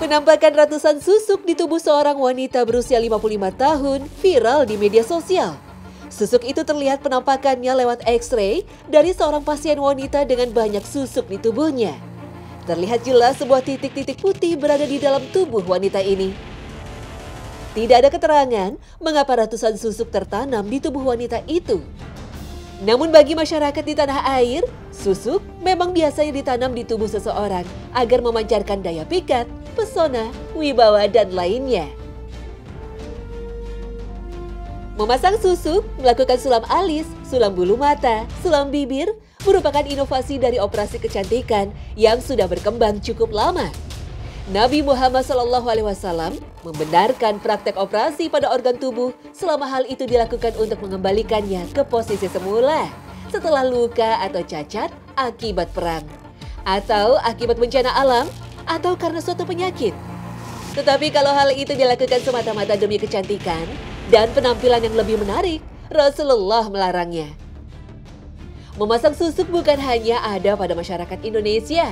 Penampakan ratusan susuk di tubuh seorang wanita berusia 55 tahun viral di media sosial. Susuk itu terlihat penampakannya lewat X-ray dari seorang pasien wanita dengan banyak susuk di tubuhnya. Terlihat jelas sebuah titik-titik putih berada di dalam tubuh wanita ini. Tidak ada keterangan mengapa ratusan susuk tertanam di tubuh wanita itu. Namun bagi masyarakat di tanah air, susuk memang biasanya ditanam di tubuh seseorang agar memancarkan daya pikat, pesona, wibawa, dan lainnya. Memasang susuk, melakukan sulam alis, sulam bulu mata, sulam bibir merupakan inovasi dari operasi kecantikan yang sudah berkembang cukup lama. Nabi Muhammad SAW membenarkan praktek operasi pada organ tubuh selama hal itu dilakukan untuk mengembalikannya ke posisi semula setelah luka atau cacat akibat perang, atau akibat bencana alam, atau karena suatu penyakit. Tetapi kalau hal itu dilakukan semata-mata demi kecantikan dan penampilan yang lebih menarik, Rasulullah melarangnya. Memasang susuk bukan hanya ada pada masyarakat Indonesia.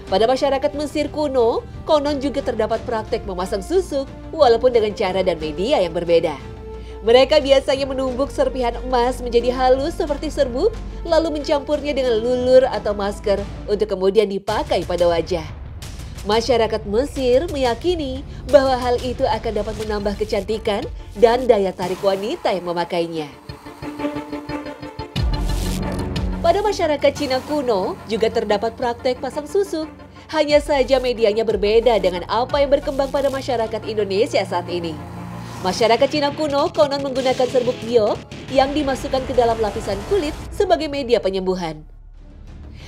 Pada masyarakat Mesir kuno, konon juga terdapat praktek memasang susuk walaupun dengan cara dan media yang berbeda. Mereka biasanya menumbuk serpihan emas menjadi halus seperti serbuk, lalu mencampurnya dengan lulur atau masker untuk kemudian dipakai pada wajah. Masyarakat Mesir meyakini bahwa hal itu akan dapat menambah kecantikan dan daya tarik wanita yang memakainya. Pada masyarakat Cina kuno juga terdapat praktek pasang susuk. Hanya saja medianya berbeda dengan apa yang berkembang pada masyarakat Indonesia saat ini. Masyarakat Cina kuno konon menggunakan serbuk giok yang dimasukkan ke dalam lapisan kulit sebagai media penyembuhan.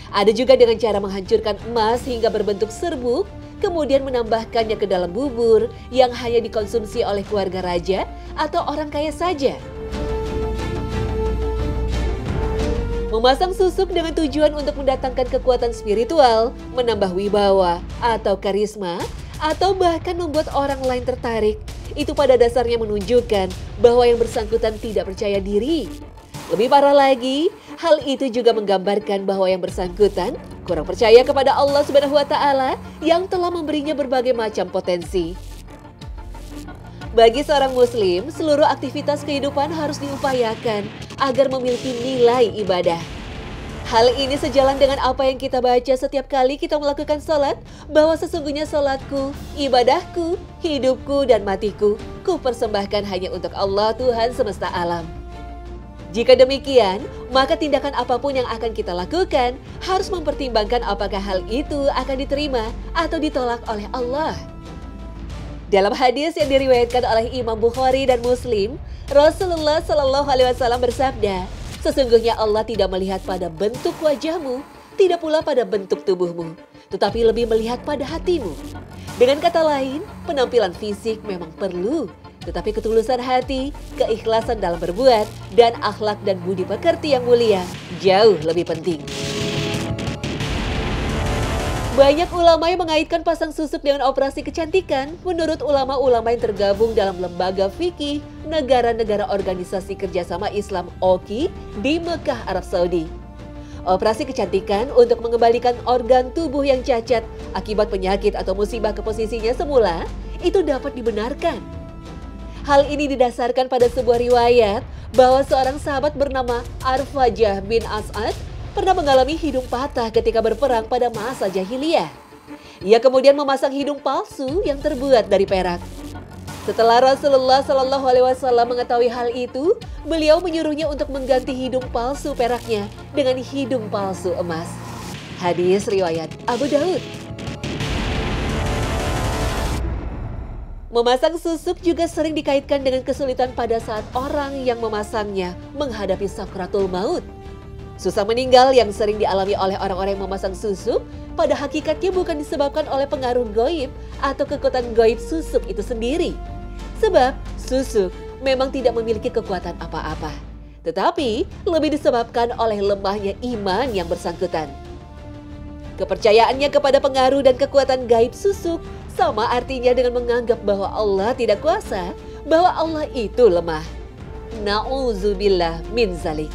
Ada juga dengan cara menghancurkan emas hingga berbentuk serbuk, kemudian menambahkannya ke dalam bubur yang hanya dikonsumsi oleh keluarga raja atau orang kaya saja. Memasang susuk dengan tujuan untuk mendatangkan kekuatan spiritual, menambah wibawa atau karisma, atau bahkan membuat orang lain tertarik, itu pada dasarnya menunjukkan bahwa yang bersangkutan tidak percaya diri. Lebih parah lagi, hal itu juga menggambarkan bahwa yang bersangkutan kurang percaya kepada Allah Subhanahu wa Ta'ala yang telah memberinya berbagai macam potensi. Bagi seorang muslim, seluruh aktivitas kehidupan harus diupayakan agar memiliki nilai ibadah. Hal ini sejalan dengan apa yang kita baca setiap kali kita melakukan sholat, bahwa sesungguhnya sholatku, ibadahku, hidupku, dan matiku, ku persembahkan hanya untuk Allah Tuhan semesta alam. Jika demikian, maka tindakan apapun yang akan kita lakukan harus mempertimbangkan apakah hal itu akan diterima atau ditolak oleh Allah. Dalam hadis yang diriwayatkan oleh Imam Bukhari dan Muslim, Rasulullah SAW bersabda, sesungguhnya Allah tidak melihat pada bentuk wajahmu, tidak pula pada bentuk tubuhmu, tetapi lebih melihat pada hatimu. Dengan kata lain, penampilan fisik memang perlu, tetapi ketulusan hati, keikhlasan dalam berbuat, dan akhlak dan budi pekerti yang mulia jauh lebih penting. Banyak ulama yang mengaitkan pasang susuk dengan operasi kecantikan. Menurut ulama-ulama yang tergabung dalam lembaga fikih negara-negara organisasi kerjasama Islam (OKI) di Mekah, Arab Saudi. Operasi kecantikan untuk mengembalikan organ tubuh yang cacat akibat penyakit atau musibah ke posisinya semula itu dapat dibenarkan. Hal ini didasarkan pada sebuah riwayat bahwa seorang sahabat bernama Arfajah bin As'ad pernah mengalami hidung patah ketika berperang pada masa jahiliyah. Ia kemudian memasang hidung palsu yang terbuat dari perak. Setelah Rasulullah SAW mengetahui hal itu, beliau menyuruhnya untuk mengganti hidung palsu peraknya dengan hidung palsu emas. Hadis riwayat Abu Daud. Memasang susuk juga sering dikaitkan dengan kesulitan pada saat orang yang memasangnya menghadapi sakratul maut. Susah meninggal yang sering dialami oleh orang-orang yang memasang susuk pada hakikatnya bukan disebabkan oleh pengaruh gaib atau kekuatan gaib susuk itu sendiri. Sebab susuk memang tidak memiliki kekuatan apa-apa, tetapi lebih disebabkan oleh lemahnya iman yang bersangkutan. Kepercayaannya kepada pengaruh dan kekuatan gaib susuk sama artinya dengan menganggap bahwa Allah tidak kuasa, bahwa Allah itu lemah. Na'udzubillah min zalik.